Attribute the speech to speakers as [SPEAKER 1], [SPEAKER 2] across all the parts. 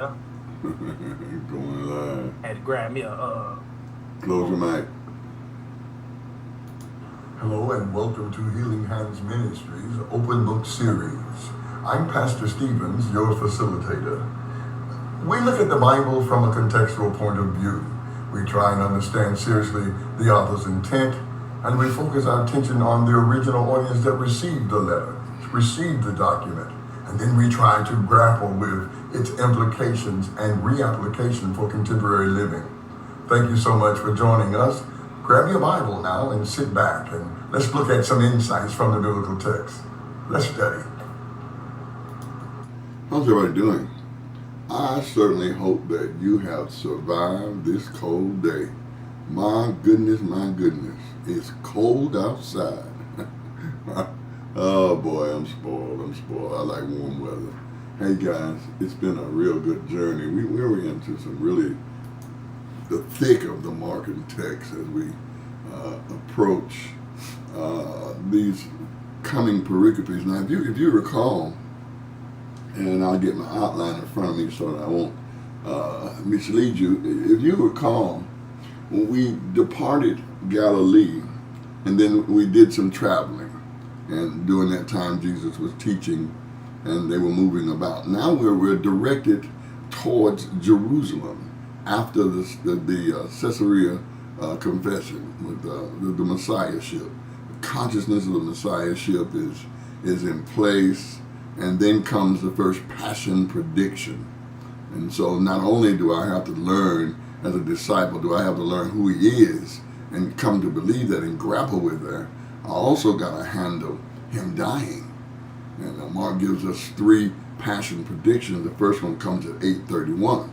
[SPEAKER 1] Going live.
[SPEAKER 2] Had to grab me
[SPEAKER 1] Close your mic.
[SPEAKER 3] Hello and welcome to Healing Hands Ministries Open Book Series. I'm Pastor Stevens, your facilitator. We look at the Bible from a contextual point of view. We try and understand seriously the author's intent, and we focus our attention on the original audience that received the letter, received the document, and then we try to grapple with its implications and reapplication for contemporary living. Thank you so much for joining us. Grab your Bible now and sit back and let's look at some insights from the biblical text. Let's study.
[SPEAKER 1] How's everybody doing? I certainly hope that you have survived this cold day. My goodness, it's cold outside. Oh boy, I'm spoiled. I like warm weather. Hey guys, it's been a real good journey. We're into some really the thick of the marketing text as we approach these coming pericopes. Now, if you recall, and I'll get my outline in front of me so that I won't mislead you. If you recall, when we departed Galilee, and then we did some traveling, and during that time Jesus was teaching, and they were moving about. Now we're directed towards Jerusalem after the Caesarea confession with the Messiahship. The consciousness of the Messiahship is in place, and then comes the first passion prediction. And so not only do I have to learn as a disciple, do I have to learn who he is and come to believe that and grapple with that, I also got to handle him dying. And Mark gives us 3 passion predictions. The first one comes at 8:31.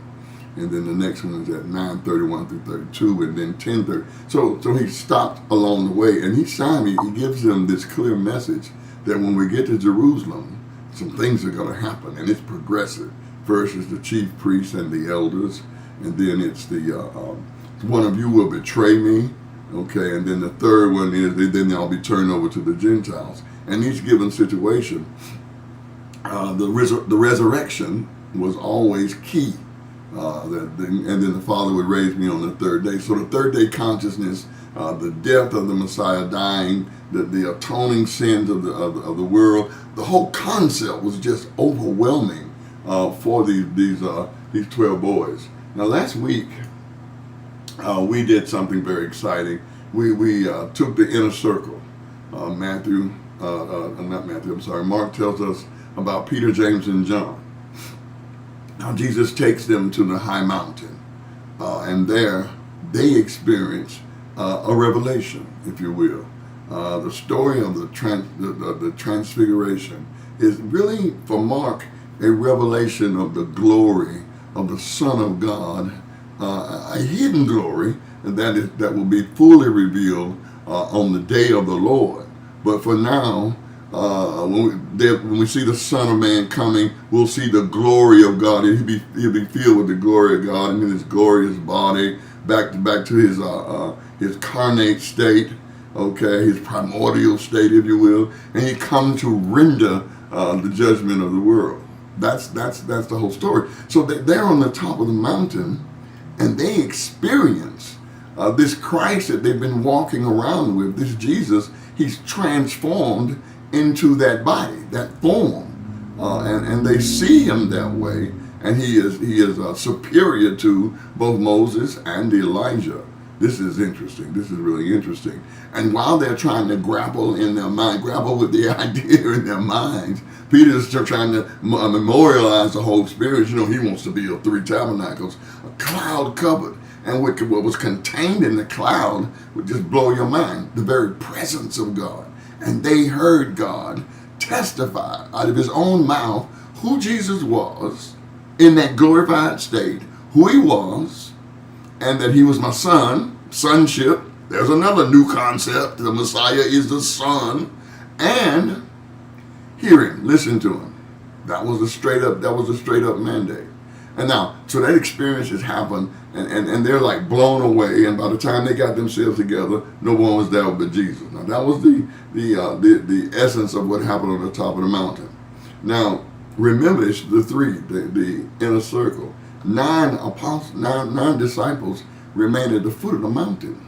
[SPEAKER 1] And then the next one is at 9:31 through 32, and then 10:30. So he stopped along the way, and each time he gives them this clear message that when we get to Jerusalem, some things are going to happen, and it's progressive. First is the chief priests and the elders, and then it's the one of you will betray me, okay, and then the third one is then they'll be turned over to the Gentiles. And each given situation, the resurrection was always key. And then the Father would raise me on the third day. So the third day consciousness, the death of the Messiah dying, the atoning sins of the world, the whole concept was just overwhelming for these 12 boys. Now last week we did something very exciting. We took the inner circle. Mark tells us about Peter, James, and John. Now Jesus takes them to the high mountain, and there they experience a revelation, if you will. The story of the transfiguration is really, for Mark, a revelation of the glory of the Son of God, a hidden glory that will be fully revealed on the day of the Lord. But for now, when we see the Son of Man coming, we'll see the glory of God, and he'll be filled with the glory of God, and in his glorious body, back to his carnate state, okay, his primordial state, if you will, and he comes to render the judgment of the world. That's the whole story. So they're on the top of the mountain, and they experience this Christ that they've been walking around with, this Jesus. He's transformed into that body, that form, and they see him that way, and he is superior to both Moses and Elijah. This is interesting. This is really interesting. And while they're trying to grapple with the idea in their minds, Peter's trying to memorialize the whole experience. You know, he wants to be of 3 tabernacles, a cloud covered. And what was contained in the cloud would just blow your mind, the very presence of God. And they heard God testify out of his own mouth who Jesus was in that glorified state, who he was, and that he was my son, sonship. There's another new concept. The Messiah is the Son. And hear him, listen to him. That was a straight up mandate. And now, so that experience has happened, and they're like blown away. And by the time they got themselves together, no one was there but Jesus. Now that was the essence of what happened on the top of the mountain. Now remember, it's the 3, the inner circle. nine disciples remained at the foot of the mountain.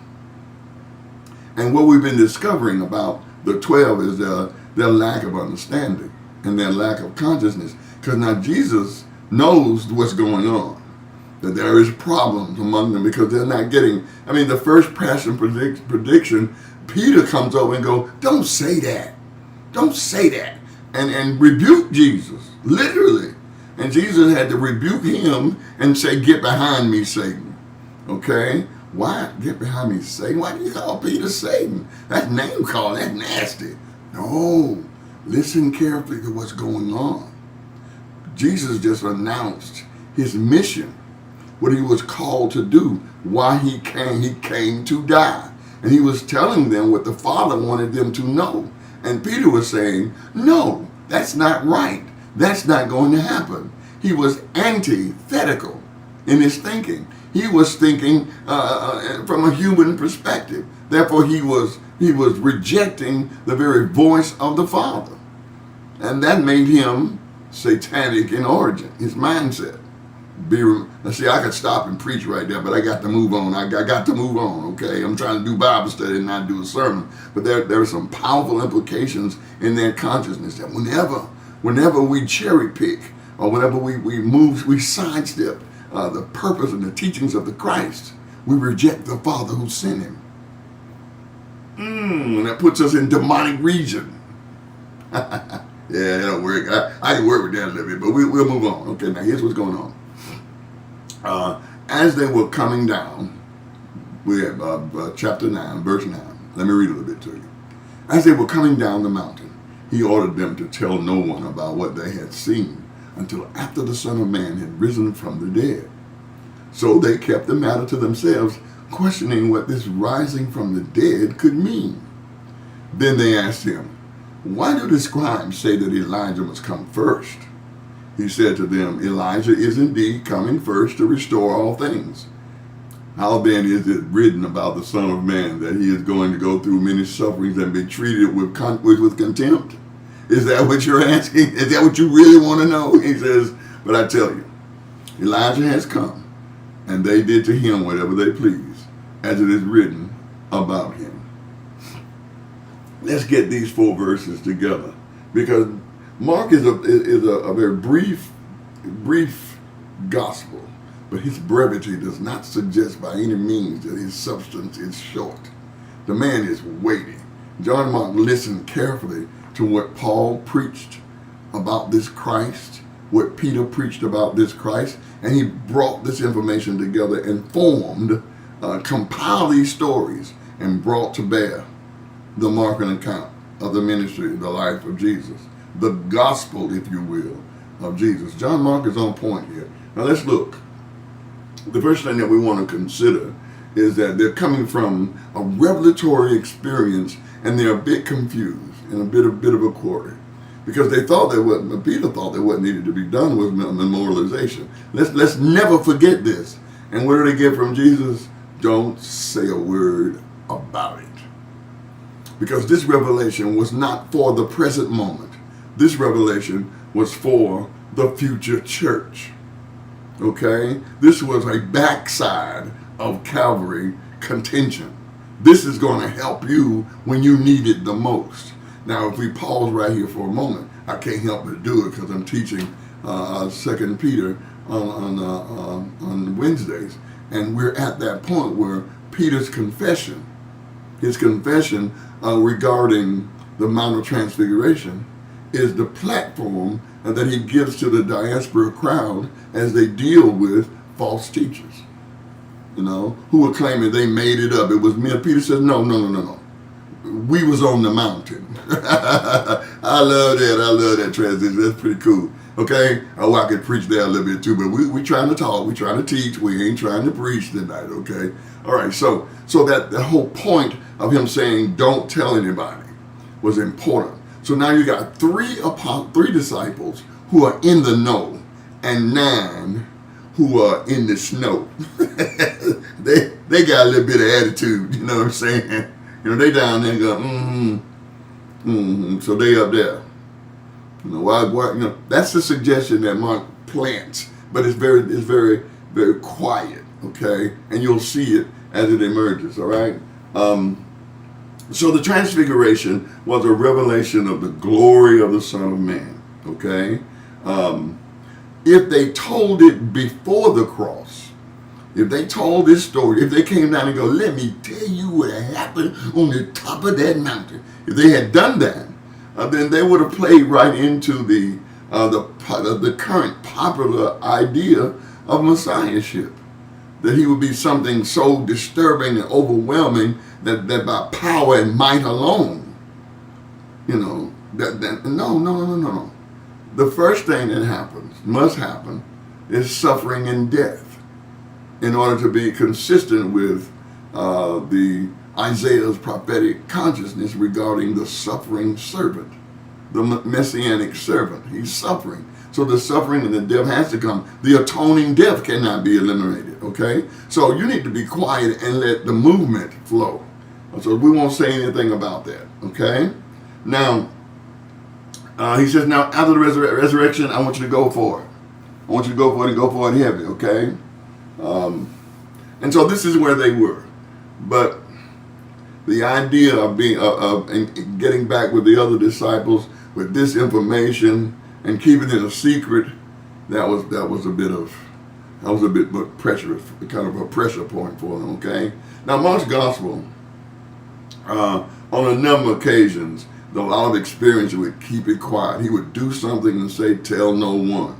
[SPEAKER 1] And what we've been discovering about the 12 is their lack of understanding and their lack of consciousness. Because now Jesus knows what's going on, that there is problems among them because they're not getting, the first passion prediction, Peter comes over and goes, don't say that. Don't say that. And rebuke Jesus, literally. And Jesus had to rebuke him and say, get behind me, Satan. Okay? Why get behind me, Satan? Why do you call Peter Satan? That's name calling. That's nasty. No. Listen carefully to what's going on. Jesus just announced his mission, what he was called to do, why he came. He came to die. And he was telling them what the Father wanted them to know. And Peter was saying, no, that's not right. That's not going to happen. He was antithetical in his thinking. He was thinking from a human perspective. Therefore, he was rejecting the very voice of the Father. And that made him satanic in origin, his mindset. See, I could stop and preach right there, but I got to move on. I got to move on, okay? I'm trying to do Bible study and not do a sermon. But there are some powerful implications in their consciousness that whenever we cherry pick or whenever we sidestep the purpose and the teachings of the Christ, we reject the Father who sent him. And that puts us in demonic region. Yeah, that'll work. I can work with that a little bit, but we'll move on. Okay, now here's what's going on. As they were coming down, we have chapter 9, verse 9. Let me read a little bit to you. As they were coming down the mountain, he ordered them to tell no one about what they had seen until after the Son of Man had risen from the dead. So they kept the matter to themselves, questioning what this rising from the dead could mean. Then they asked him, why do the scribes say that Elijah must come first? He said to them, Elijah is indeed coming first to restore all things. How then is it written about the Son of Man that he is going to go through many sufferings and be treated with contempt? Is that what you're asking? Is that what you really want to know? He says, but I tell you, Elijah has come, and they did to him whatever they pleased, as it is written about him. Let's get these 4 verses together, because Mark is a very brief gospel, but his brevity does not suggest by any means that his substance is short. The man is weighty. John Mark listened carefully to what Paul preached about this Christ, what Peter preached about this Christ, and he brought this information together and compiled these stories and brought to bear the Markan account of the ministry, the life of Jesus, the gospel, if you will, of Jesus. John Mark is on point here. Now let's look. The first thing that we want to consider is that they're coming from a revelatory experience and they're a bit confused and a bit of a quarry. Because they thought that Peter thought that what needed to be done was memorialization. Let's never forget this. And what do they get from Jesus? Don't say a word about it. Because this revelation was not for the present moment. This revelation was for the future church. Okay? This was a backside of Calvary contention. This is going to help you when you need it the most. Now, if we pause right here for a moment, I can't help but do it because I'm teaching 2 Peter on Wednesdays. And we're at that point where Peter's confession, his confession regarding the Mount of Transfiguration, is the platform that he gives to the diaspora crowd as they deal with false teachers, who are claiming they made it up. It was me. And Peter says, no. We was on the mountain. I love that transition. That's pretty cool. Okay? Oh, I could preach there a little bit too, but we trying to talk. We trying to teach. We ain't trying to preach tonight, okay? All right, so that the whole point of him saying don't tell anybody was important. So now you got three disciples who are in the know and 9 who are in the snow. they got a little bit of attitude, you know what I'm saying? They down there and go, so they up there. Why, that's the suggestion that Mark plants but it's very, very quiet, okay? And you'll see it as it emerges, all right? So the transfiguration was a revelation of the glory of the Son of Man, okay? If they told it before the cross, if they told this story, if they came down and go, let me tell you what happened on the top of that mountain, if they had done that, then they would have played right into the current popular idea of messiahship, that he would be something so disturbing and overwhelming that by power and might alone, no. The first thing that must happen, is suffering and death, in order to be consistent with the Isaiah's prophetic consciousness regarding the suffering servant, the messianic servant. He's suffering. So the suffering and the death has to come. The atoning death cannot be eliminated, okay? So you need to be quiet and let the movement flow. So we won't say anything about that, okay? Now, he says, now after the resurrection, I want you to go for it. I want you to go for it and go for it heavy, okay? And so this is where they were. But the idea of getting back with the other disciples with this information and keeping it a secret, that was a bit pressurous, kind of a pressure point for them, okay? Now Mark's gospel, on a number of occasions, a lot of experience would keep it quiet. He would do something and say, tell no one.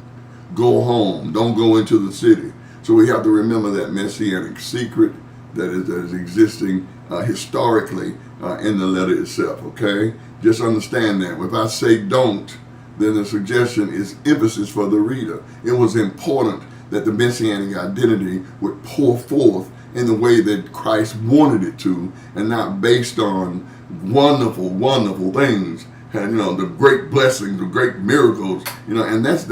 [SPEAKER 1] Go home. Don't go into the city. So we have to remember that messianic secret that is existing historically in the letter itself, okay? Just understand that. If I say don't, then the suggestion is emphasis for the reader. It was important that the messianic identity would pour forth in the way that Christ wanted it to, and not based on wonderful, wonderful things, and the great blessings, the great miracles, and that's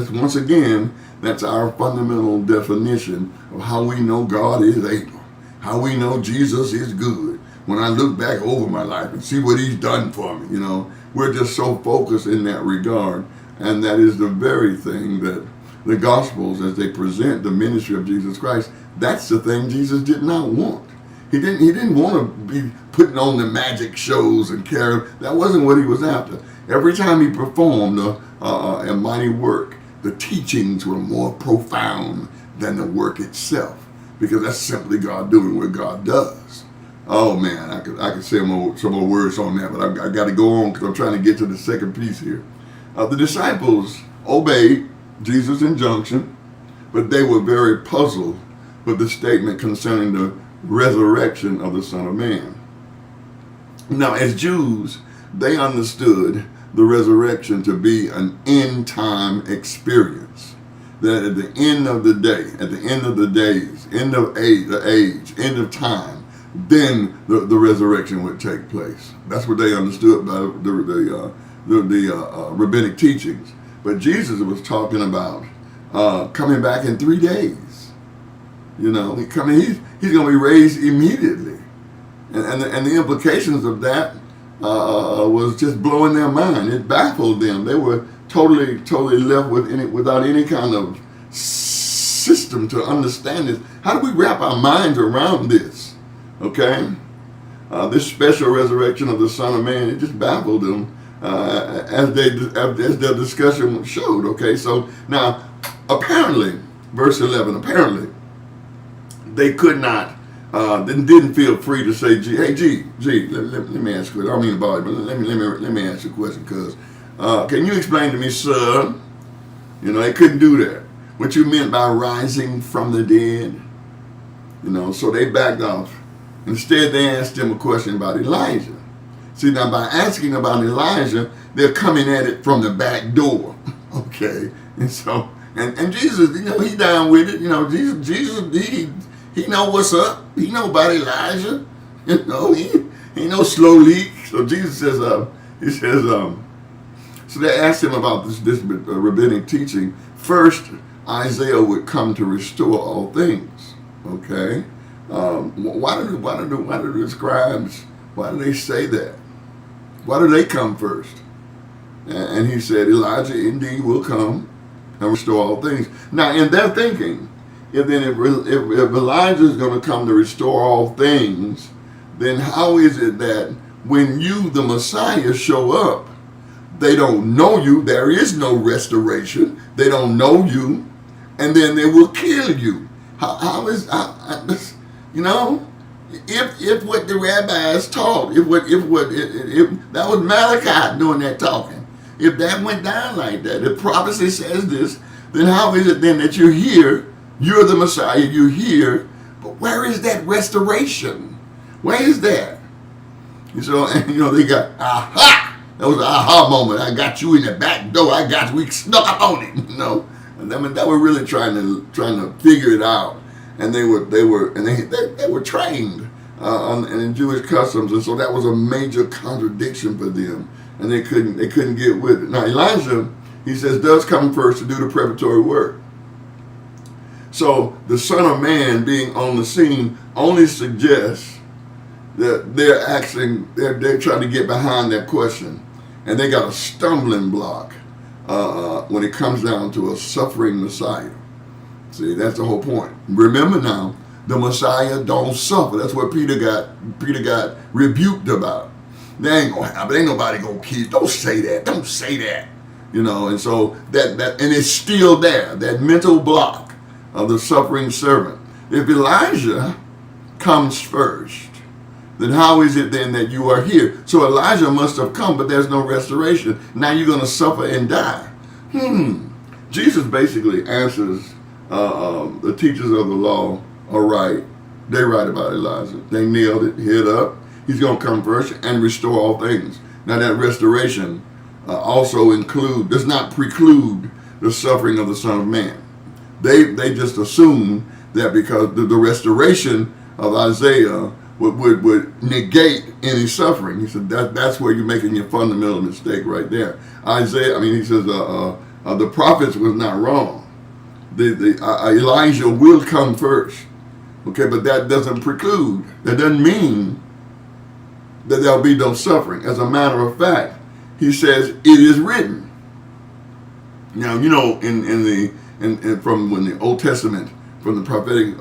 [SPEAKER 1] once again, that's our fundamental definition of how we know God is able, how we know Jesus is good. When I look back over my life and see what he's done for me, we're just so focused in that regard, and that is the very thing that the Gospels, as they present the ministry of Jesus Christ, that's the thing Jesus did not want. He didn't want to be putting on the magic shows and carry. That wasn't what he was after. Every time he performed a mighty work, the teachings were more profound than the work itself, because that's simply God doing what God does. Oh man, I could say some more words on that, but I got to go on because I'm trying to get to the second piece here. The disciples obeyed Jesus' injunction, but they were very puzzled with the statement concerning the resurrection of the Son of Man. Now, as Jews, they understood the resurrection to be an end time experience. That at the end of the day, at the end of the days, end of age, end of time, then the resurrection would take place. That's what they understood by the rabbinic teachings. But Jesus was talking about coming back in 3 days. He's going to be raised immediately, and the implications of that was just blowing their mind. It baffled them. They were totally left without any kind of system to understand this. How do we wrap our minds around this? Okay, this special resurrection of the Son of Man, it just baffled them as their discussion showed. Okay, so now apparently, verse 11. Apparently, they could not, didn't feel free to say, hey, G, let me ask you a question. I don't mean about it, but let me ask you a question, because can you explain to me, sir? They couldn't do that. What you meant by rising from the dead? So they backed off. Instead, they asked him a question about Elijah. See, now by asking about Elijah, they're coming at it from the back door. Okay, and so and Jesus, he down with it. Jesus, he know what's up. He know about Elijah. He know slow leak. So Jesus says, so they asked him about this rabbinic teaching. First, Isaiah would come to restore all things. Okay, why do the scribes? Why do they say that? Why do they come first? And he said, Elijah indeed will come and restore all things. Now, in their thinking, if Elijah is going to come to restore all things, then how is it that when you, the Messiah, show up, they don't know you, there is no restoration, they don't know you, and then they will kill you? How is, you know, if what the rabbis taught, if that was Malachi doing that talking, if that went down like that, if prophecy says this, then how is it then that you're here, you're the Messiah, you're here, but where is that restoration? Where is that? So, and you know, they got, aha! That was an aha moment. I got you in the back door. I got you. We snuck up on it, you know. And I mean, they were really trying to figure it out. And they were trained in Jewish customs, and so that was a major contradiction for them, and they couldn't get with it. Now Elijah, he says, does come first to do the preparatory work. So the Son of Man being on the scene only suggests that they're trying to get behind that question, and they got a stumbling block when it comes down to a suffering Messiah. See, that's the whole point. Remember now, the Messiah don't suffer. That's what Peter got rebuked about. They ain't gonna happen. Ain't nobody gonna kill. Don't say that. Don't say that. You know, and so that and it's still there. That mental block of the suffering servant. If Elijah comes first, then how is it then that you are here? So Elijah must have come, but there's no restoration. Now you're gonna suffer and die. Jesus basically answers the teachers of the law are right. They right about Elijah. They nailed it, head up. He's going to come first and restore all things. Now that restoration also does not preclude the suffering of the Son of Man. They just assume that because the restoration of Isaiah would negate any suffering. He said that's where you're making your fundamental mistake right there. Isaiah, he says the prophets was not wrong. Elijah will come first. Okay, but that doesn't preclude, that doesn't mean that there'll be no suffering. As a matter of fact, he says it is written. Now, you know, from when the Old Testament, from the prophetic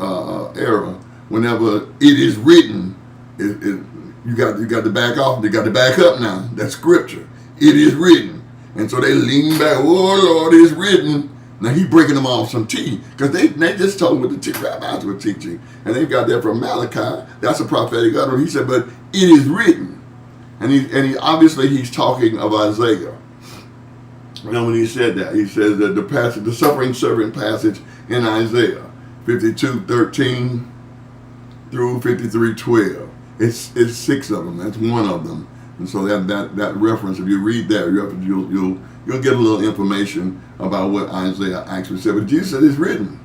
[SPEAKER 1] era, whenever it is written, you got to back off. You got to back up now. That's scripture. It is written, and so they lean back. Oh Lord, it's written. Now he's breaking them off some tea, because they just told him what the rabbis were teaching, and they got that from Malachi. That's a prophetic utterance. He said, "But it is written," and he obviously he's talking of Isaiah. Now, when he said that, he says that the suffering servant passage in Isaiah 52:13 through 53:12. It's 6 of them. That's one of them, and so that reference, if you read that, you'll get a little information about what Isaiah actually said. But Jesus said it's written,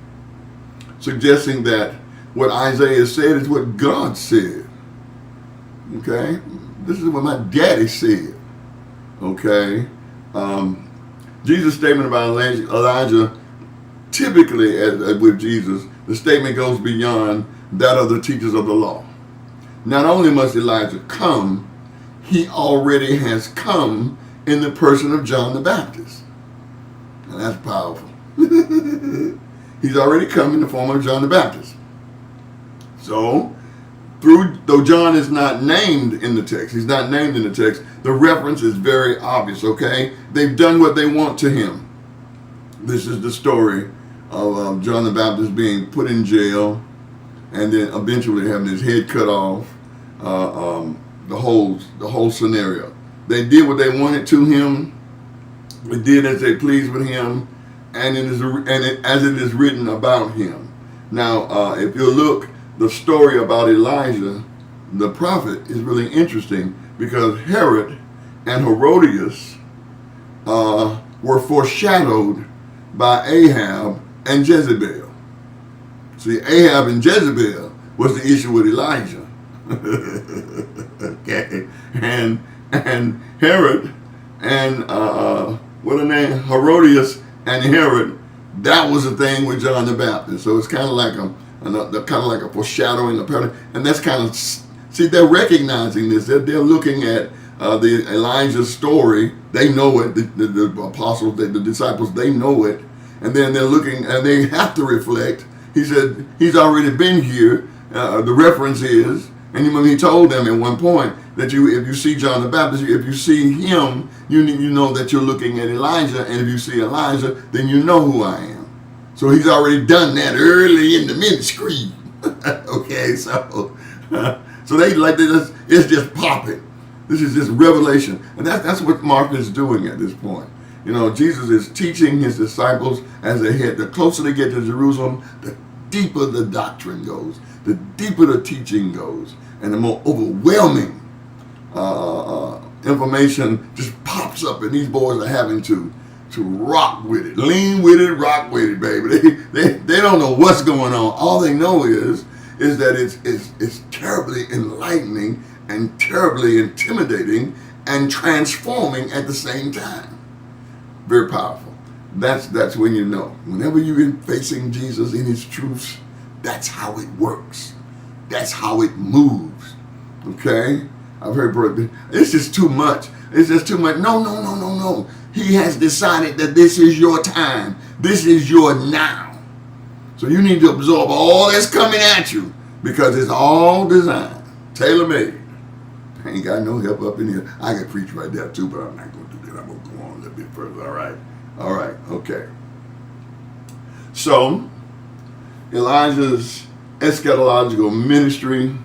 [SPEAKER 1] suggesting that what Isaiah said is what God said. Okay? This is what my daddy said. Okay? Jesus' statement about Elijah, typically with Jesus, the statement goes beyond that of the teachers of the law. Not only must Elijah come, he already has come in the person of John the Baptist. And that's powerful. He's already come in the form of John the Baptist. So, though John is not named in the text, the reference is very obvious, okay? They've done what they want to him. This is the story of John the Baptist being put in jail and then eventually having his head cut off, the whole scenario. They did what they wanted to him. They did as they pleased with him, and as it is written about him. Now, if you look, the story about Elijah, the prophet, is really interesting, because Herod and Herodias were foreshadowed by Ahab and Jezebel. See, Ahab and Jezebel was the issue with Elijah. Okay, and Herod and Herodias and Herod, that was the thing with John the Baptist. So it's kind of like a foreshadowing, and that's kind of, see, they're recognizing this. They're looking at the Elijah story. They know it. The apostles, the disciples, they know it, And then they're looking, and they have to reflect. He said, he's already been here. The reference is, and when he told them at one point that if you see John the Baptist, if you see him, you know that you're looking at Elijah, and if you see Elijah, then you know who I am. So he's already done that early in the ministry. Okay, so it's just popping. This is just revelation, and that's what Mark is doing at this point. You know, Jesus is teaching his disciples as they head. The closer they get to Jerusalem, the deeper the doctrine goes, the deeper the teaching goes, and the more overwhelming information just pops up, and these boys are having to rock with it, lean with it, rock with it, baby. They don't know what's going on. All they know is that it's terribly enlightening and terribly intimidating and transforming at the same time. Very powerful. That's when you know. Whenever you're facing Jesus in his truths, that's how it works. That's how it moves. Okay? I've heard, it's just too much. It's just too much. No. He has decided that this is your time. This is your now. So you need to absorb all that's coming at you because it's all designed, tailor-made. I ain't got no help up in here. I could preach right there too, but I'm not going to do that. I'm going to go on a little bit further. All right, okay. So, Elijah's eschatological ministry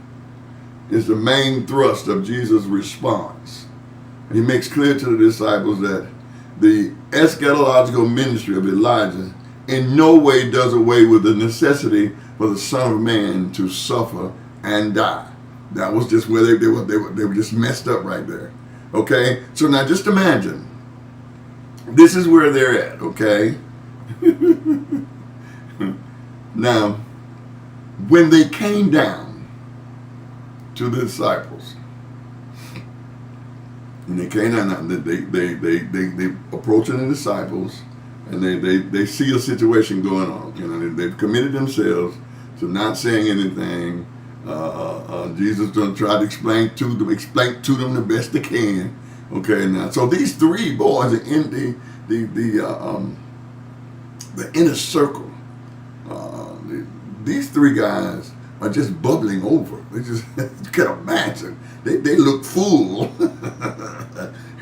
[SPEAKER 1] is the main thrust of Jesus' response. And he makes clear to the disciples that the eschatological ministry of Elijah in no way does away with the necessity for the Son of Man to suffer and die. That was just where they were just messed up right there. Okay? So now just imagine. This is where they're at, okay? Now, when they came down to the disciples, and they came down, they approaching the disciples, and they see a situation going on. You know, they've committed themselves to not saying anything. Jesus going to try to explain to them the best they can. Okay, now so these three boys are in the inner circle. These three guys are just bubbling over. They just you can imagine. They look full,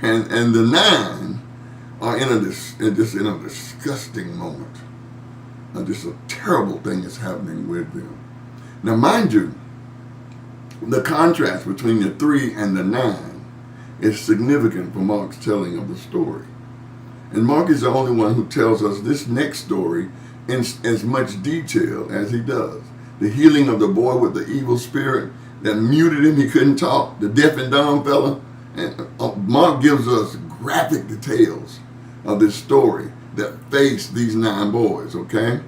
[SPEAKER 1] and the nine are in a disgusting moment. Just a terrible thing is happening with them. Now, mind you, the contrast between the 3 and the 9 is significant for Mark's telling of the story. And Mark is the only one who tells us this next story in as much detail as he does. The healing of the boy with the evil spirit that muted him, he couldn't talk, the deaf and dumb fella. And Mark gives us graphic details of this story that faced these 9 boys, okay?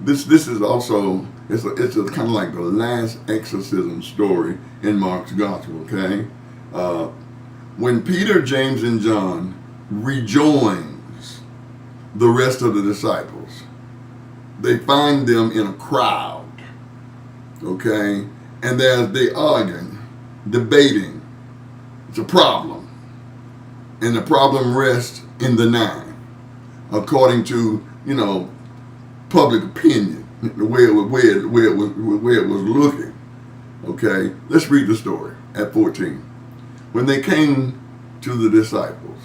[SPEAKER 1] This is also, it's a kind of like the last exorcism story in Mark's gospel, okay? When Peter, James, and John rejoins the rest of the disciples, they find them in a crowd, okay? And they arguing, debating. It's a problem. And the problem rests in the 9, according to, public opinion, the way it was looking. Okay, let's read the story at 14. When they came to the disciples,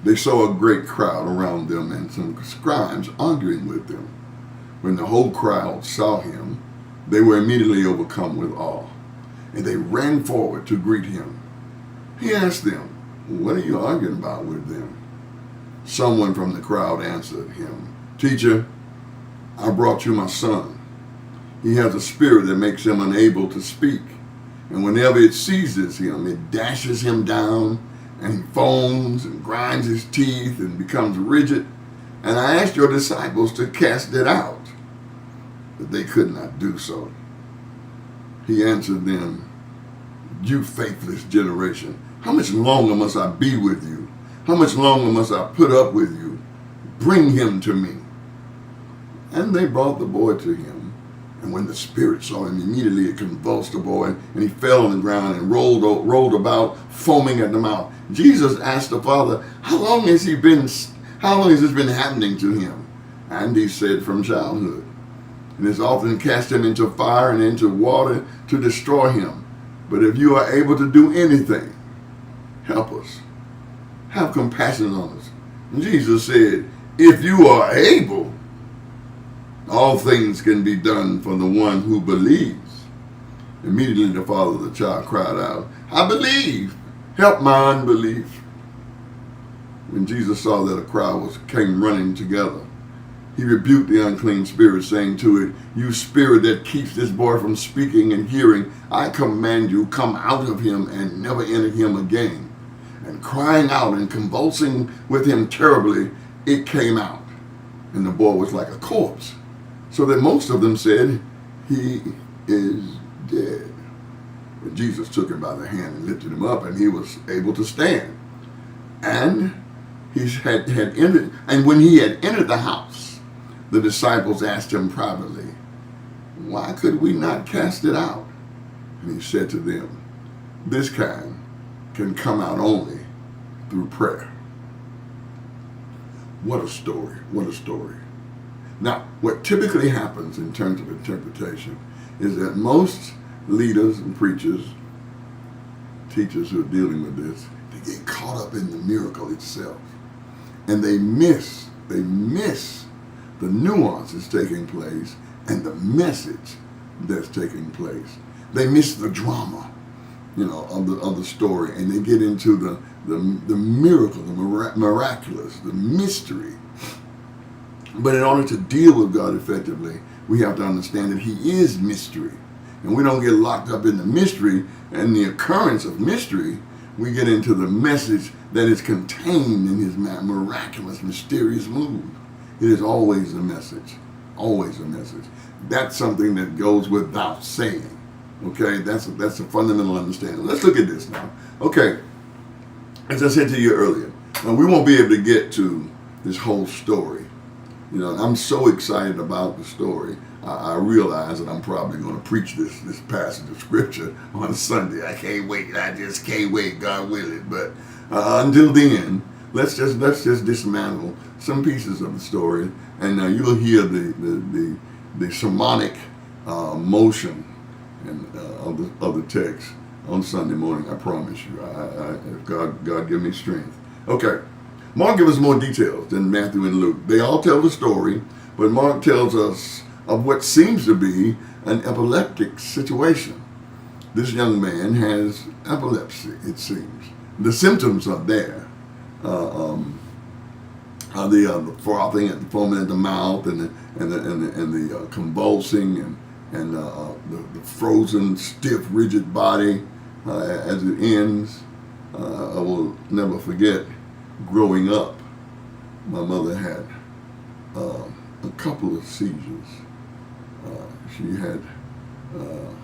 [SPEAKER 1] they saw a great crowd around them and some scribes arguing with them. When the whole crowd saw him, they were immediately overcome with awe, and they ran forward to greet him. He asked them, "What are you arguing about with them?" Someone from the crowd answered him, "Teacher, I brought you my son. He has a spirit that makes him unable to speak. And whenever it seizes him, it dashes him down, and he foams and grinds his teeth and becomes rigid. And I asked your disciples to cast it out, but they could not do so." He answered them, "You faithless generation, how much longer must I be with you? How much longer must I put up with you? Bring him to me." And they brought the boy to him, And when the spirit saw him, immediately it convulsed the boy, and he fell on the ground and rolled about, foaming at the mouth. Jesus asked the father, how long has this been happening to him? And he said, from childhood. And has often cast him into fire and into water to destroy him. But if you are able to do anything, help us. Have compassion on us. And Jesus said, if you are able, all things can be done for the one who believes. Immediately the father of the child cried out, I believe, help my unbelief. When Jesus saw that a crowd came running together, he rebuked the unclean spirit, saying to it, you spirit that keeps this boy from speaking and hearing, I command you, come out of him and never enter him again. And crying out and convulsing with him terribly, it came out. And the boy was like a corpse, so that most of them said, he is dead. But Jesus took him by the hand and lifted him up, and he was able to stand. And he had entered, and when he had entered the house, the disciples asked him privately, why could we not cast it out? And he said to them, this kind can come out only through prayer. What a story, what a story. Now, what typically happens in terms of interpretation is that most leaders and preachers, teachers who are dealing with this, they get caught up in the miracle itself. And they miss the nuances taking place and the message that's taking place. They miss the drama, of the story, and they get into the miracle, the miraculous, the mystery. But in order to deal with God effectively, we have to understand that he is mystery. And we don't get locked up in the mystery and the occurrence of mystery. We get into the message that is contained in his miraculous, mysterious move. It is always a message, always a message. That's something that goes without saying. Okay, that's a fundamental understanding. Let's look at this now. Okay, as I said to you earlier, we won't be able to get to this whole story. I'm so excited about the story. I realize that I'm probably going to preach this passage of scripture on Sunday. I can't wait. I just can't wait, God willing. But until then, let's just dismantle some pieces of the story, and you'll hear the sermonic motion of the text on Sunday morning. I promise you. If God give me strength. Okay. Mark gives us more details than Matthew and Luke. They all tell the story, but Mark tells us of what seems to be an epileptic situation. This young man has epilepsy, it seems. The symptoms are there. The frothing and the foaming at the mouth, and the convulsing, and the frozen, stiff, rigid body as it ends. I will never forget. Growing up, my mother had a couple of seizures. She had a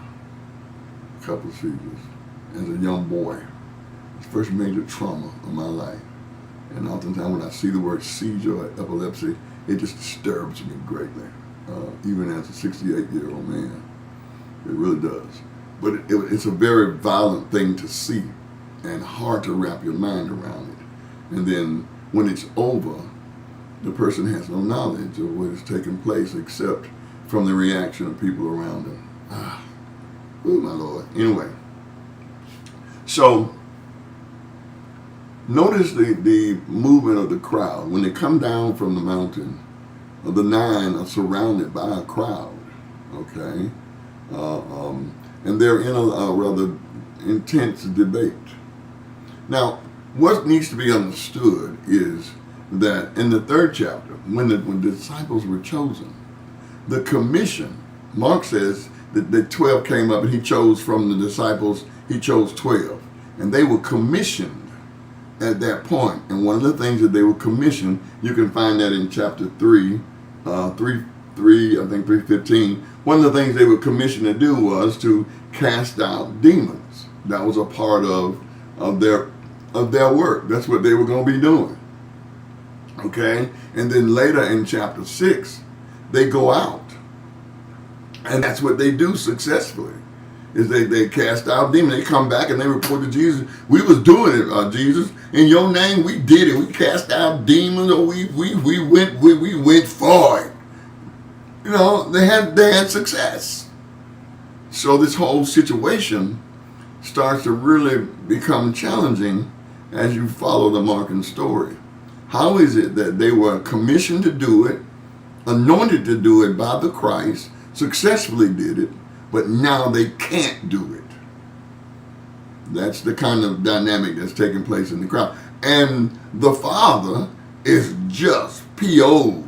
[SPEAKER 1] couple of seizures as a young boy. It's the first major trauma of my life. And oftentimes when I see the word seizure or epilepsy, it just disturbs me greatly, even as a 68-year-old man. It really does. But it's a very violent thing to see and hard to wrap your mind around it. And then when it's over, the person has no knowledge of what is taking place except from the reaction of people around them. Oh my Lord. Anyway, so notice the movement of the crowd. When they come down from the mountain, the 9 are surrounded by a crowd, okay? And they're in a rather intense debate. Now, what needs to be understood is that in the 3rd chapter, when the disciples were chosen, the commission, Mark says that the 12 came up and he chose from the disciples, he chose 12. And they were commissioned at that point. And one of the things that they were commissioned, you can find that in chapter 3, 3:15. One of the things they were commissioned to do was to cast out demons. That was a part of their work. That's what they were going to be doing. Okay? And then later in chapter 6, they go out And that's what they do successfully. Is they cast out demons. They come back and they report to Jesus, we was doing it, Jesus. In your name we did it. We cast out demons, or we went for it. You know, they had success. So this whole situation starts to really become challenging as you follow the Markan story. How is it that they were commissioned to do it, anointed to do it by the Christ, successfully did it, but now they can't do it? That's the kind of dynamic that's taking place in the crowd. And the Father is just PO'd.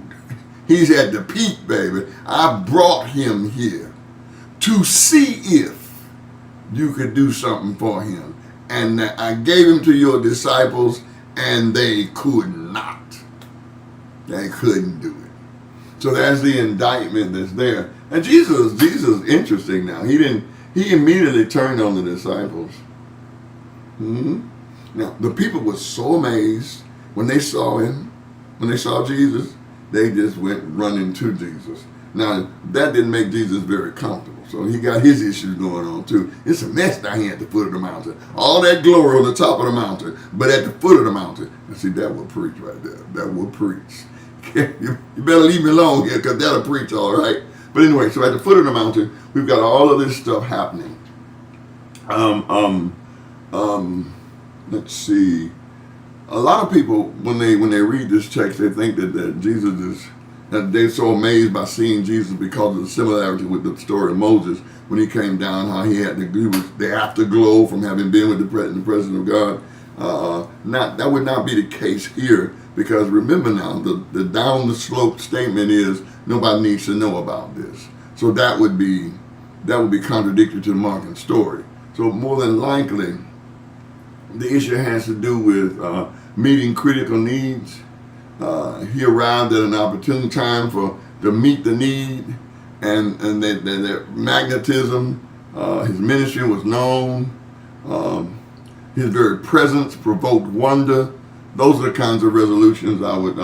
[SPEAKER 1] He's at the peak, baby. I brought him here to see if you could do something for him. And I gave him to your disciples, and they could not. They couldn't do it. So that's the indictment that's there. And Jesus interesting now. He immediately turned on the disciples. Now, the people were so amazed when they saw him, when they saw Jesus, they just went running to Jesus. Now, that didn't make Jesus very comfortable. So he got his issues going on too. It's a mess down here at the foot of the mountain. All that glory on the top of the mountain, but at the foot of the mountain. And see, that will preach right there. That will preach. You better leave me alone here, because that'll preach, all right? But anyway, so at the foot of the mountain, we've got all of this stuff happening. Let's see. A lot of people, when they read this text, they think that Jesus is, that they're so amazed by seeing Jesus because of the similarity with the story of Moses when he came down, how he was the afterglow from having been with the presence of God. That would not be the case here, because remember now, the down the slope statement is nobody needs to know about this. So that would be contradictory to the Markan story. So more than likely, the issue has to do with meeting critical needs. He arrived at an opportune time to meet the need, and that magnetism, his ministry was known. His very presence provoked wonder. Those are the kinds of resolutions I would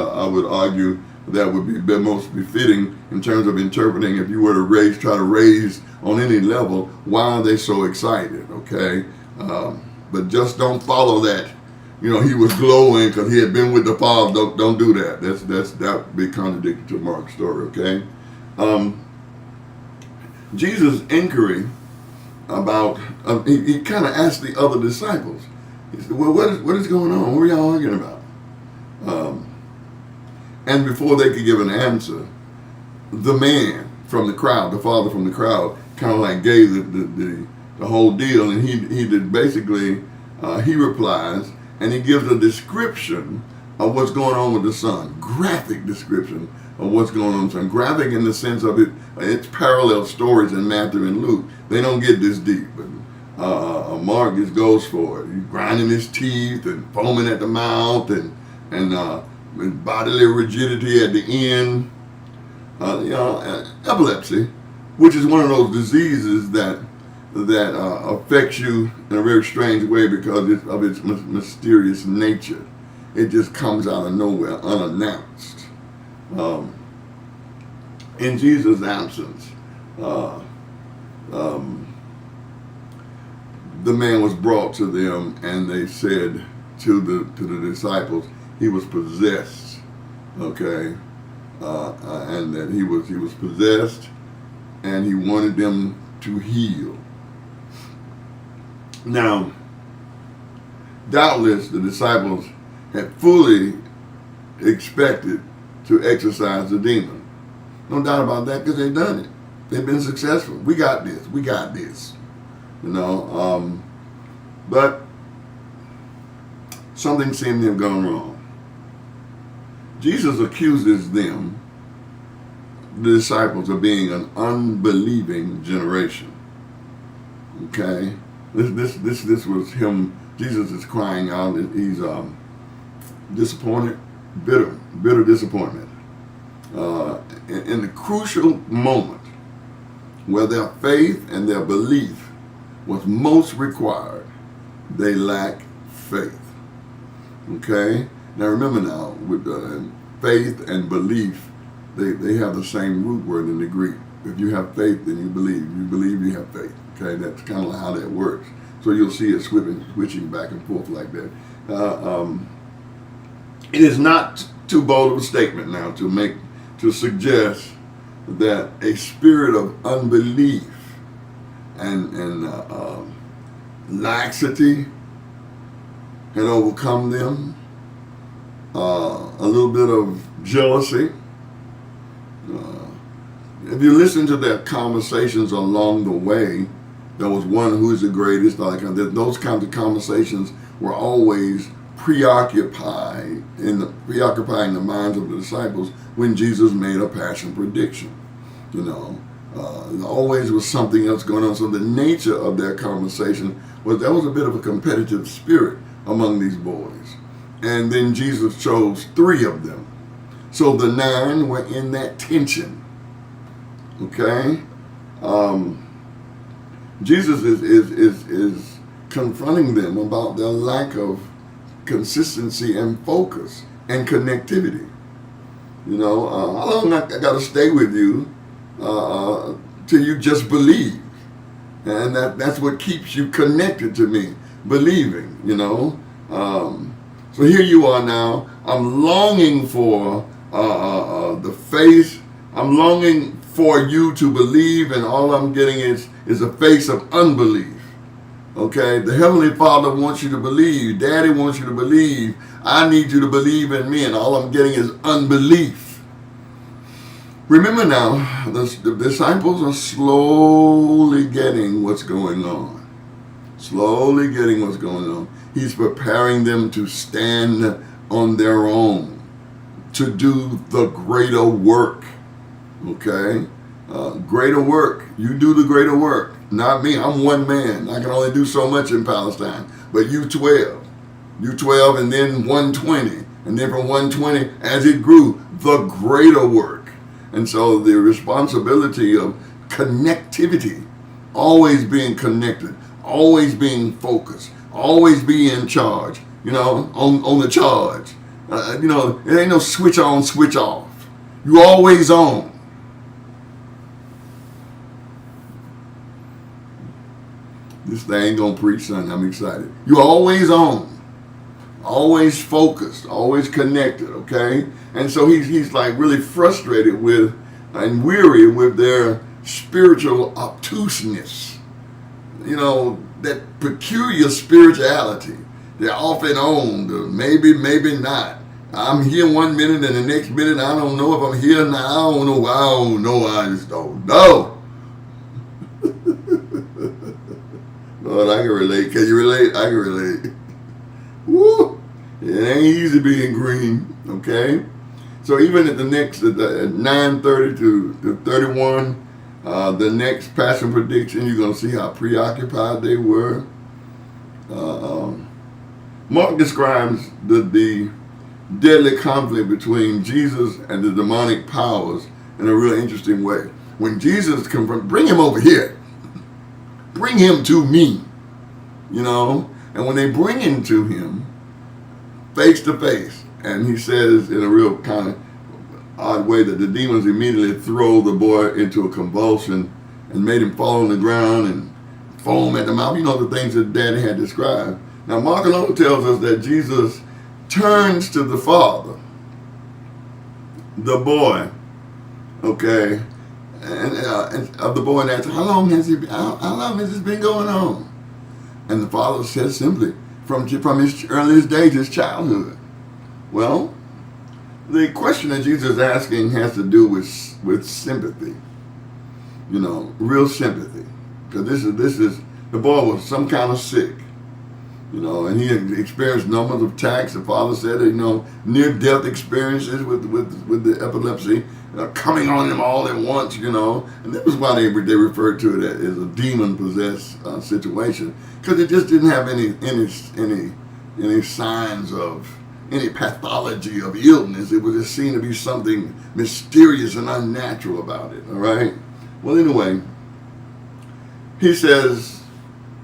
[SPEAKER 1] argue that would be most befitting in terms of interpreting. If you were to try to raise on any level, why are they so excited? Okay, but just don't follow that. You know, he was glowing because he had been with the Father. Don't do that. That would be contradictory to Mark's story. Okay, Jesus' inquiry about he kind of asked the other disciples. He said, "Well, what is going on? What are y'all arguing about?" And before they could give an answer, the man from the crowd, the father from the crowd, kind of like gave the whole deal, and he did basically he replies. And he gives a description of what's going on with the son. Graphic description of what's going on with the son. Graphic in the sense of it's parallel stories in Matthew and Luke. They don't get this deep. But Mark just goes for it. He's grinding his teeth and foaming at the mouth and bodily rigidity at the end. Epilepsy, which is one of those diseases that affects you in a very strange way because of its mysterious nature. It just comes out of nowhere, unannounced. In Jesus' absence, the man was brought to them, and they said to the disciples, he was possessed. Okay, and that he was possessed, and he wanted them to heal. Now, doubtless the disciples had fully expected to exorcise the demon. No doubt about that, because they've done it. They've been successful. We got this. You know, but something seemed to have gone wrong. Jesus accuses them, the disciples, of being an unbelieving generation. Okay? This was him. Jesus is crying out. He's disappointed, bitter disappointment. In the crucial moment where their faith and their belief was most required, they lack faith. Okay? Now remember now, with faith and belief, they have the same root word in the Greek. If you have faith, then you believe. You believe, you have faith. Okay, that's kind of how that works. So you'll see it switching back and forth like that. It is not too bold of a statement now to suggest that a spirit of unbelief and laxity had overcome them. A little bit of jealousy. If you listen to their conversations along the way, there was one who is the greatest. Those kinds of conversations were always preoccupying the minds of the disciples when Jesus made a passion prediction. There always was something else going on. So the nature of their conversation was there was a bit of a competitive spirit among these boys. And then Jesus chose 3 of them. So the 9 were in that tension. Okay? Jesus is confronting them about their lack of consistency and focus and connectivity. How long I got to stay with you till you just believe? And that's what keeps you connected to me, believing, So here you are now. I'm longing for the faith. I'm longing for you to believe, and all I'm getting is a face of unbelief. Okay? The Heavenly Father wants you to believe. Daddy wants you to believe. I need you to believe in me, and all I'm getting is unbelief. Remember now, the disciples are slowly getting what's going on. Slowly getting what's going on. He's preparing them to stand on their own, to do the greater work. Okay? Greater work. You do the greater work. Not me. I'm one man. I can only do so much in Palestine. But you 12. You 12 and then 120. And then from 120, as it grew, the greater work. And so the responsibility of connectivity, always being connected, always being focused, always be in charge, on the charge. It ain't no switch on, switch off. You always on. This thing gonna preach, son. I'm excited. You always on. Always focused, always connected, okay? And so he's like really frustrated with and weary with their spiritual obtuseness. That peculiar spirituality. They're off and on, maybe, maybe not. I'm here one minute and the next minute I don't know if I'm here now. I don't know. I just don't know. Lord, I can relate. Can you relate? I can relate. Woo! It ain't easy being green, okay? So even at the next, at 9:30 to 31, the next passion prediction, you're going to see how preoccupied they were. Mark describes the deadly conflict between Jesus and the demonic powers in a real interesting way. When Jesus confronted, bring him over here. Bring him to me. And when they bring him to him, face to face, and he says in a real kind of odd way that the demons immediately throw the boy into a convulsion and made him fall on the ground and foam at the mouth. The things that Daddy had described. Now, Mark alone tells us that Jesus turns to the father, the boy, okay, and of the boy, and asks, how long has this been going on? And the father says simply, from his earliest days, his childhood. Well, the question that Jesus is asking has to do with sympathy, real sympathy, because this is the boy was some kind of sick. And he had experienced numbers of attacks. The father said, near-death experiences with the epilepsy coming on him all at once, And that was why they referred to it as a demon-possessed situation, because it just didn't have any signs of any pathology of illness. It was just seen to be something mysterious and unnatural about it, all right? Well, anyway, he says,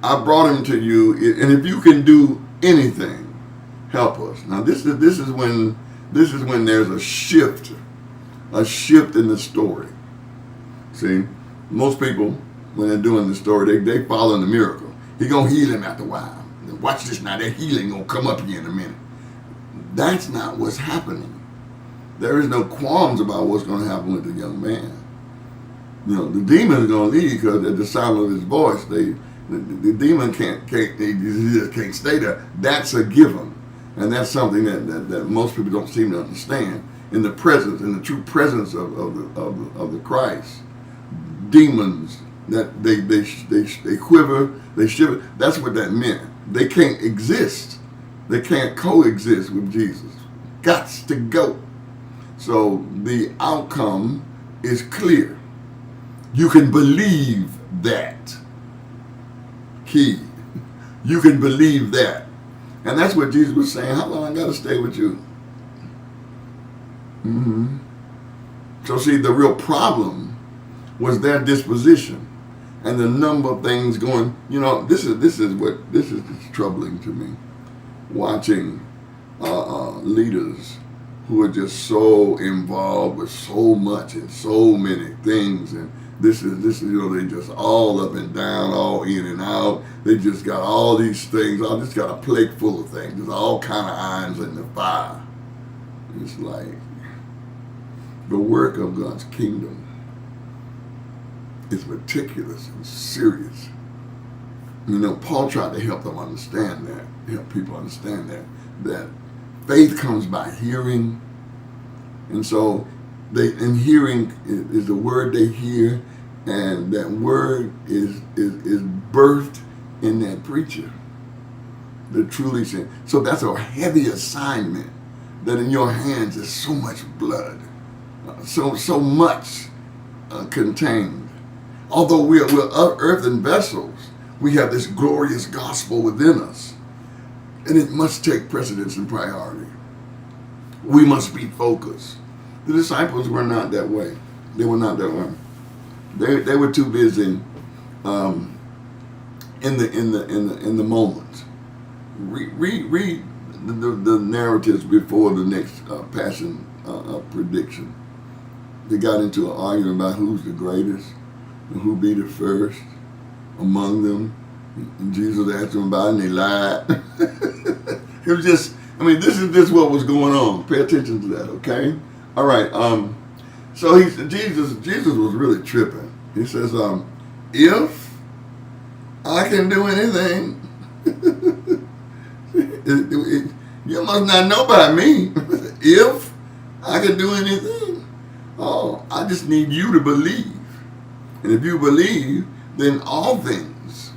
[SPEAKER 1] I brought him to you, and if you can do anything, help us. Now this is when there's a shift in the story. See, most people, when they're doing the story, they following the miracle. He gonna heal him after a while. Watch this now, that healing gonna come up here in a minute. That's not what's happening. There is no qualms about what's gonna happen with the young man. You know, the demon is gonna leave because at the sound of his voice, the demon he just can't stay there. That's a given. And that's something that most people don't seem to understand. In the true presence of the Christ, demons, that they quiver, they shiver. That's what that meant. They can't exist. They can't coexist with Jesus. Gots to go. So the outcome is clear. You can believe that. Key. You can believe that. And that's what Jesus was saying. How long I got to stay with you? Mm-hmm. So see, the real problem was their disposition and the number of things going. You know, this is troubling to me. Watching leaders who are just so involved with so much and so many things, and this is you know, they just all up and down, all in and out. They just got all these things. I just got a plate full of things. There's all kind of irons in the fire. It's like the work of God's kingdom is meticulous and serious. You know, Paul tried to help them understand that, help people understand that faith comes by hearing. And so hearing is the word they hear, and that word is birthed in that preacher. The truly sin. So that's a heavy assignment, that in your hands is so much blood, so much contained. Although we're earthen vessels, we have this glorious gospel within us, and it must take precedence and priority. We must be focused. The disciples were not that way. They were not that way. They were too busy in the moment. Read the narratives before the next passion prediction. They got into an argument about who's the greatest and who be the first among them. And Jesus asked them about it, and they lied. It was just, I mean, this is just what was going on. Pay attention to that, okay? All right. So Jesus was really tripping. He says, if I can do anything, you must not know about me. If I can do anything, I just need you to believe. And if you believe, then all things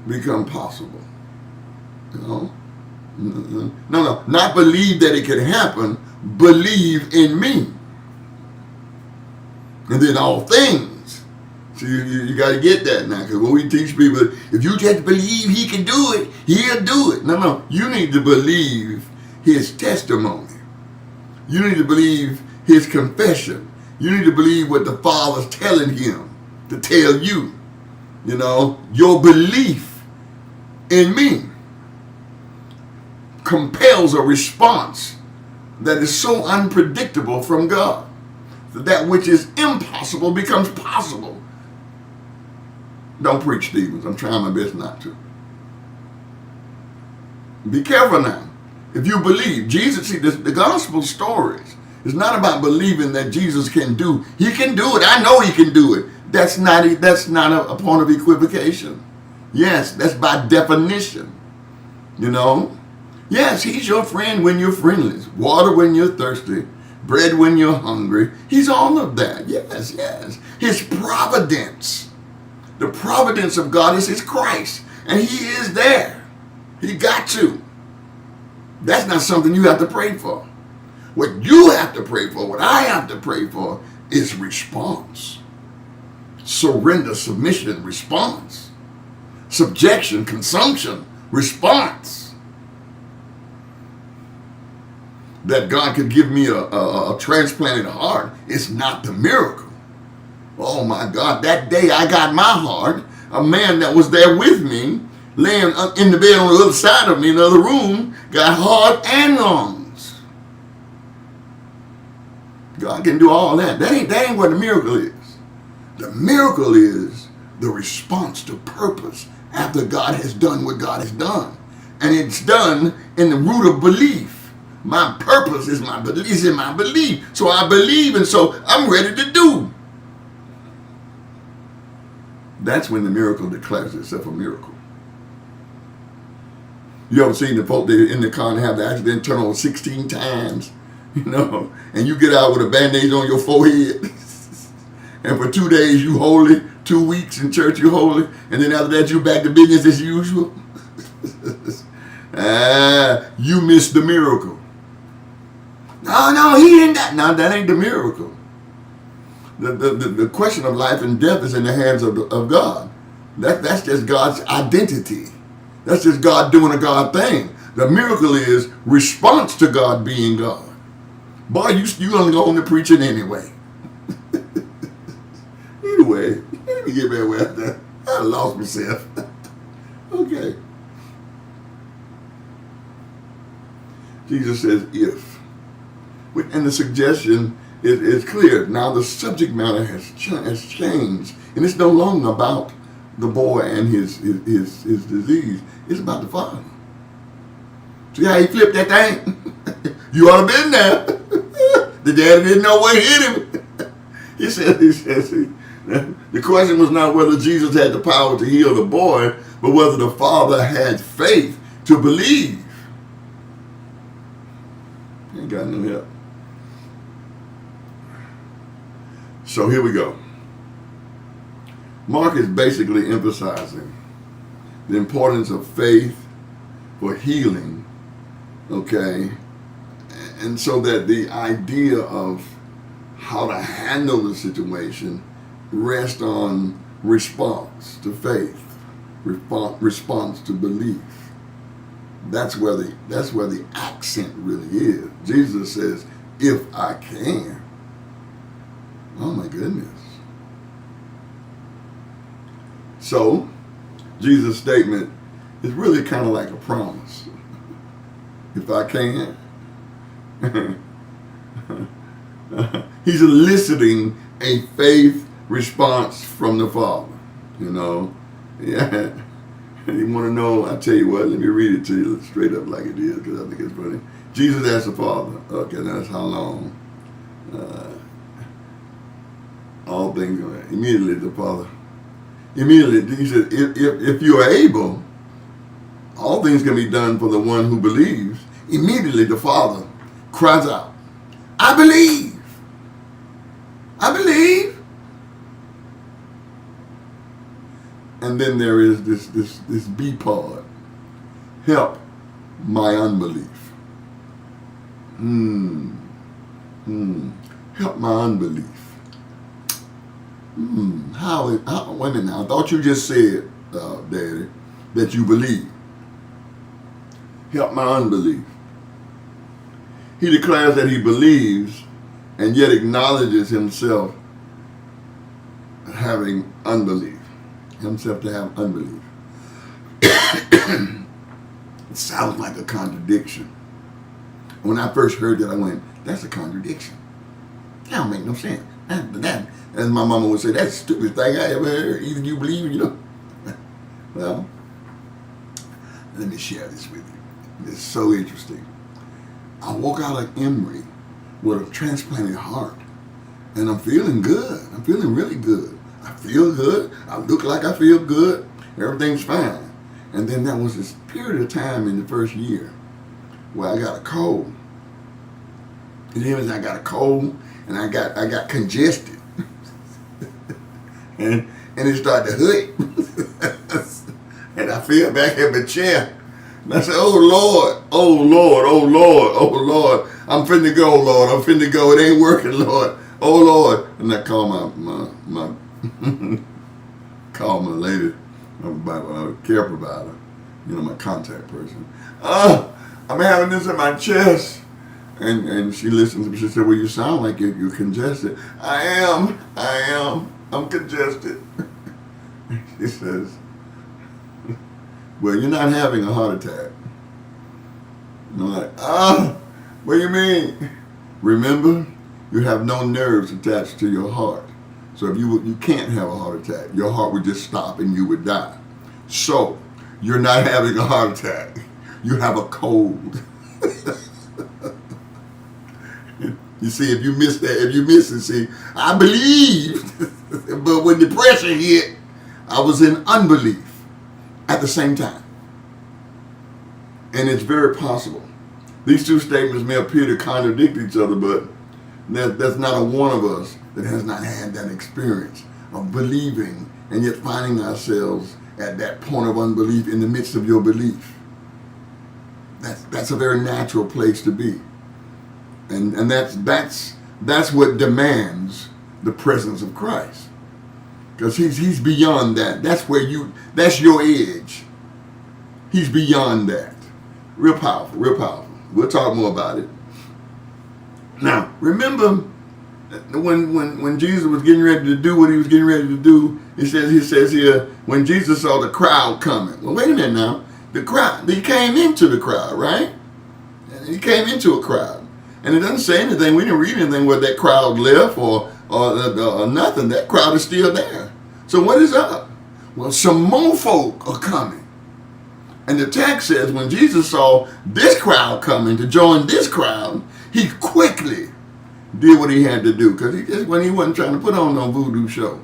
[SPEAKER 1] become possible. You know? No, not believe that it can happen. Believe in me. And then all things. So you got to get that now. Because when we teach people, if you just believe he can do it, he'll do it. No. You need to believe his testimony. You need to believe his confession. You need to believe what the Father's telling him to tell you. You know, your belief in me compels a response that is so unpredictable from God that which is impossible becomes possible. Don't preach, Stevens. I'm trying my best not to. Be careful now. If you believe, Jesus, see, the gospel stories is not about believing that Jesus can do. He can do it. I know he can do it. That's not a point of equivocation. Yes, that's by definition. You know? Yes, he's your friend when you're friendless, water when you're thirsty, bread when you're hungry. He's all of that. Yes. His providence. The providence of God is his Christ. And he is there. He got to. That's not something you have to pray for. What you have to pray for, what I have to pray for, is response. Surrender, submission, response. Subjection, consumption, response. That God could give me a transplanted heart is not the miracle. Oh my God, that day I got my heart, a man that was there with me, laying in the bed on the other side of me in the other room, got heart and lungs. God can do all that. That ain't what the miracle is. The miracle is the response to purpose after God has done what God has done. And it's done in the root of belief. My purpose is in my belief. So I believe, and so I'm ready to do. That's when the miracle declares itself a miracle. You ever seen the folk that in the car and have the accident, turn on 16 times, and you get out with a band-aid on your forehead. And for 2 days you holy, 2 weeks in church you holy, and then after that you back to business as usual. You missed the miracle. No, he didn't die. No, that ain't the miracle. The question of life and death is in the hands of God. That's just God's identity. That's just God doing a God thing. The miracle is response to God being God. Boy, you gonna go home to preaching anyway. Anyway, let me get back with that. I lost myself. Okay. Jesus says if. And the suggestion is clear. Now the subject matter has changed. And it's no longer about the boy and his disease. It's about the father. See how he flipped that thing? You ought to been there. The daddy didn't know what hit him. He says, the question was not whether Jesus had the power to heal the boy, but whether the father had faith to believe. Ain't got no help. So here we go. Mark is basically emphasizing the importance of faith for healing, okay? And so that the idea of how to handle the situation rests on response to faith, response to belief. That's where the accent really is. Jesus says, if I can. Oh my goodness. So, Jesus' statement is really kind of like a promise. If I can. He's eliciting a faith response from the Father. Yeah. You want to know, I tell you what, let me read it to you straight up like it is, because I think it's funny. Jesus asked the Father, okay, that's how long. All things, immediately the Father, he said, if you are able, all things can be done for the one who believes. Immediately the Father cries out, I believe. I believe. And then there is this B part. Help my unbelief. Help my unbelief. How, wait a minute now. I thought you just said, Daddy, that you believe. Help my unbelief. He declares that he believes and yet acknowledges himself having unbelief. Himself to have unbelief. It sounds like a contradiction. When I first heard that, I went, that's a contradiction. That don't make no sense. That, as my mama would say, that's the stupidest thing I ever heard. Either you believe or you don't. Well, let me share this with you. It's so interesting. I woke out like Emory with a transplanted heart. And I'm feeling good. I'm feeling really good. I feel good. I look like I feel good. Everything's fine. And then there was this period of time in the first year where I got a cold. And then I got a cold and I got congested. and it started to hurt. And I fell back in my chair. And I said, oh Lord, oh Lord, oh Lord, oh Lord. I'm finna go, Lord. I'm finna go. It ain't working, Lord. Oh Lord. And I called my called my lady, my care provider, my contact person. I'm having this in my chest. And she listened to me. She said, well, you sound like you're congested. I am. I'm congested. She says, well, you're not having a heart attack. And I'm like, what do you mean? Remember, you have no nerves attached to your heart. So if you can't have a heart attack. Your heart would just stop and you would die. So you're not having a heart attack. You have a cold. You see, if you miss that, if you miss it, see, I believed, but when depression hit, I was in unbelief at the same time. And it's very possible. These two statements may appear to contradict each other, but there's not a one of us that has not had that experience of believing and yet finding ourselves at that point of unbelief in the midst of your belief. That's a very natural place to be. And that's what demands the presence of Christ. Because he's beyond that. That's your edge. He's beyond that. Real powerful, real powerful. We'll talk more about it. Now, remember when Jesus was getting ready to do what he was getting ready to do, he says here, when Jesus saw the crowd coming. Well, wait a minute now. The crowd, he came into the crowd, right? He came into a crowd. And it doesn't say anything. We didn't read anything where that crowd left or nothing. That crowd is still there. So what is up? Well, some more folk are coming. And the text says when Jesus saw this crowd coming to join this crowd, he quickly did what he had to do. Because he wasn't trying to put on no voodoo show.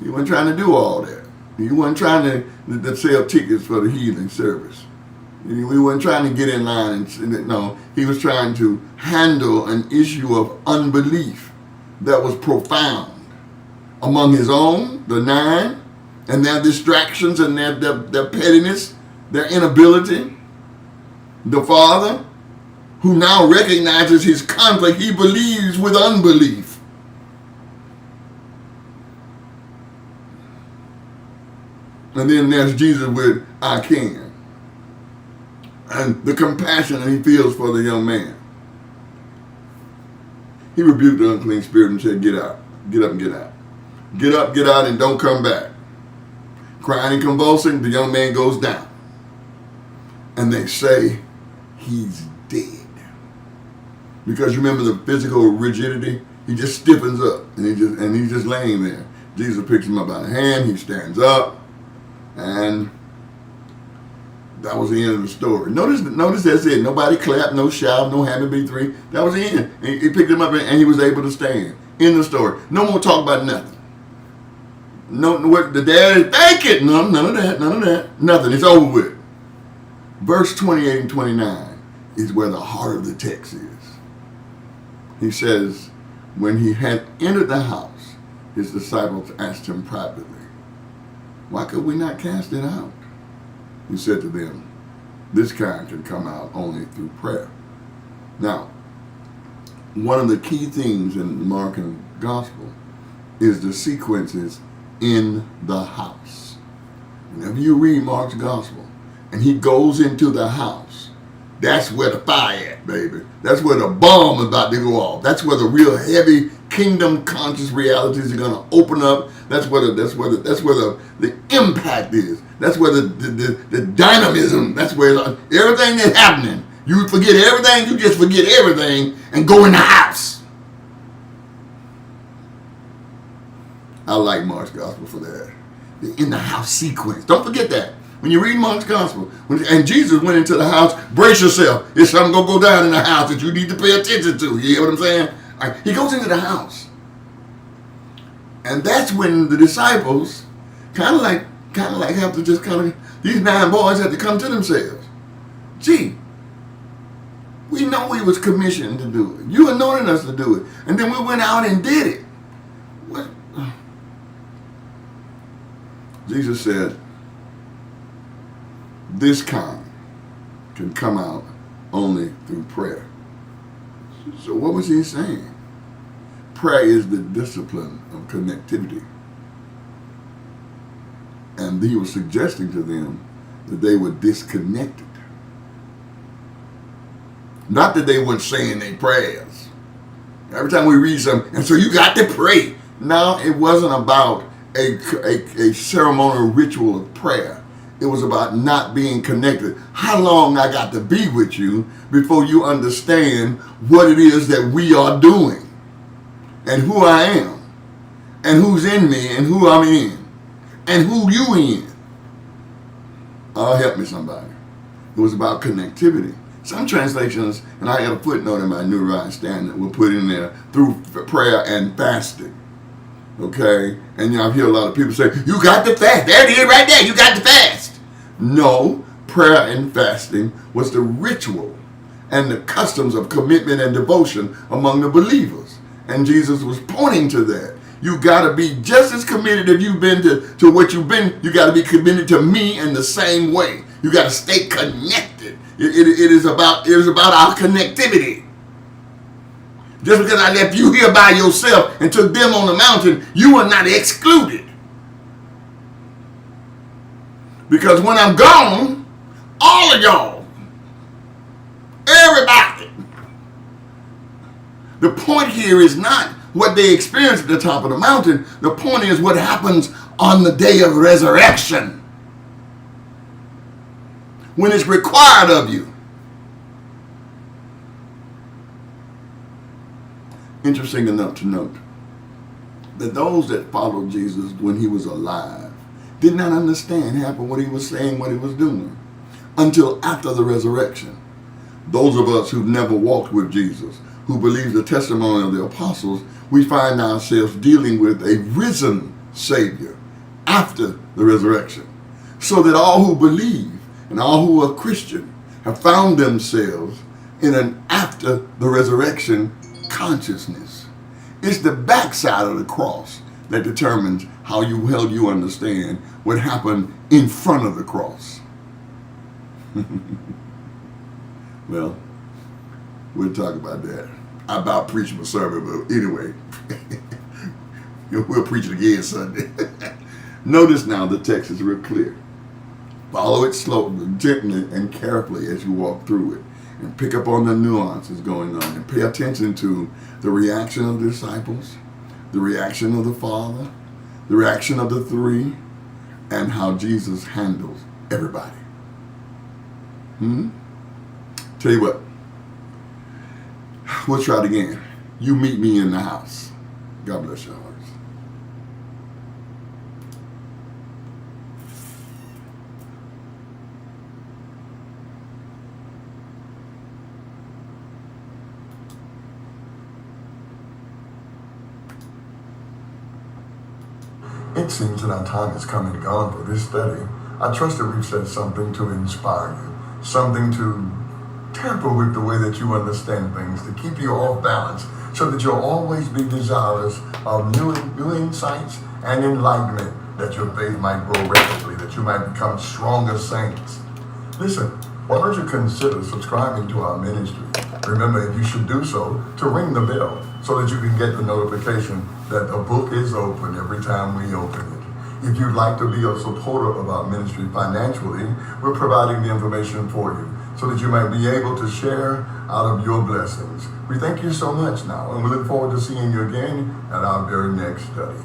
[SPEAKER 1] He wasn't trying to do all that. He wasn't trying to sell tickets for the healing service. We weren't trying to get in line. No, he was trying to handle an issue of unbelief that was profound among his own, the 9, and their distractions and their pettiness, their inability. The Father, who now recognizes his conflict, he believes with unbelief. And then there's Jesus with I can. And the compassion that he feels for the young man. He rebuked the unclean spirit and said, get out. Get up and get out. Get up, get out, and don't come back. Crying and convulsing, the young man goes down. And they say, he's dead. Because you remember the physical rigidity? He just stiffens up, and he's just laying there. Jesus picks him up by the hand, he stands up, and that was the end of the story. Notice that's it. Nobody clapped, no shout, no happy B3. That was the end. And he picked him up and he was able to stand. In the story. No more talk about nothing. No, what the dad is, thank it. No, none of that. Nothing. It's over with. Verse 28 and 29 is where the heart of the text is. He says, when he had entered the house, his disciples asked him privately, why could we not cast it out? He said to them, this kind can come out only through prayer. Now, one of the key things in the Mark Gospel is the sequences in the house. Whenever you read Mark's Gospel and he goes into the house, that's where the fire at, baby. That's where the bomb is about to go off. That's where the real heavy kingdom conscious realities are going to open up. That's where the impact is. That's where the dynamism, that's where everything that's happening. You forget everything, you just forget everything and go in the house. I like Mark's Gospel for that. The in the house sequence. Don't forget that. When you read Mark's Gospel, and Jesus went into the house, brace yourself. There's something going to go down in the house that you need to pay attention to. You hear what I'm saying? Right. He goes into the house. And that's when the disciples kind of like have to just these 9 boys have to come to themselves. Gee, we know we was commissioned to do it. You anointed us to do it. And then we went out and did it. What? Jesus said, this kind can come out only through prayer. So what was he saying? Prayer is the discipline of connectivity. And he was suggesting to them that they were disconnected. Not that they weren't saying their prayers. Every time we read something, and so you got to pray. No, it wasn't about a ceremonial ritual of prayer. It was about not being connected. How long I got to be with you before you understand what it is that we are doing and who I am. and who's in me and who I'm in and who you in. Oh, help me somebody. It was about connectivity. Some translations, and I got a footnote in my New Revised Standard, will put in there through prayer and fasting. Okay? And I hear a lot of people say, you got to fast. There it is right there. You got to fast. No, prayer and fasting was the ritual and the customs of commitment and devotion among the believers. And Jesus was pointing to that. You got to be just as committed if you've been to what you've been. You got to be committed to me in the same way. You got to stay connected. It is about our connectivity. Just because I left you here by yourself and took them on the mountain, you are not excluded. Because when I'm gone, all of y'all, everybody, the point here is not what they experienced at the top of the mountain. The point is what happens on the day of resurrection, when it's required of you. Interesting enough to note that those that followed Jesus when he was alive did not understand half of what he was saying, what he was doing, until after the resurrection. Those of us who've never walked with Jesus, who believe the testimony of the apostles, we find ourselves dealing with a risen Savior after the resurrection. So that all who believe and all who are Christian have found themselves in an after the resurrection consciousness. It's the backside of the cross that determines how you understand what happened in front of the cross. Well, we'll talk about that. I about preached my sermon, but anyway, we'll preach it again Sunday. Notice now the text is real clear. Follow it slowly, gently, and carefully as you walk through it. And pick up on the nuances going on. And pay attention to the reaction of the disciples, the reaction of the Father, the reaction of the three, and how Jesus handles everybody. Tell you what. We'll try it again. You meet me in the house. God bless your hearts.
[SPEAKER 3] It seems that our time has come and gone for this study. I trust that we've said something to inspire you, something to tamper with the way that you understand things, to keep you off balance, so that you'll always be desirous of new insights and enlightenment, that your faith might grow rapidly, that you might become stronger saints. Listen, why don't you consider subscribing to our ministry? Remember, if you should do so, to ring the bell so that you can get the notification that the book is open every time we open it. If you'd like to be a supporter of our ministry financially, we're providing the information for you so that you might be able to share out of your blessings. We thank you so much now, and we look forward to seeing you again at our very next study.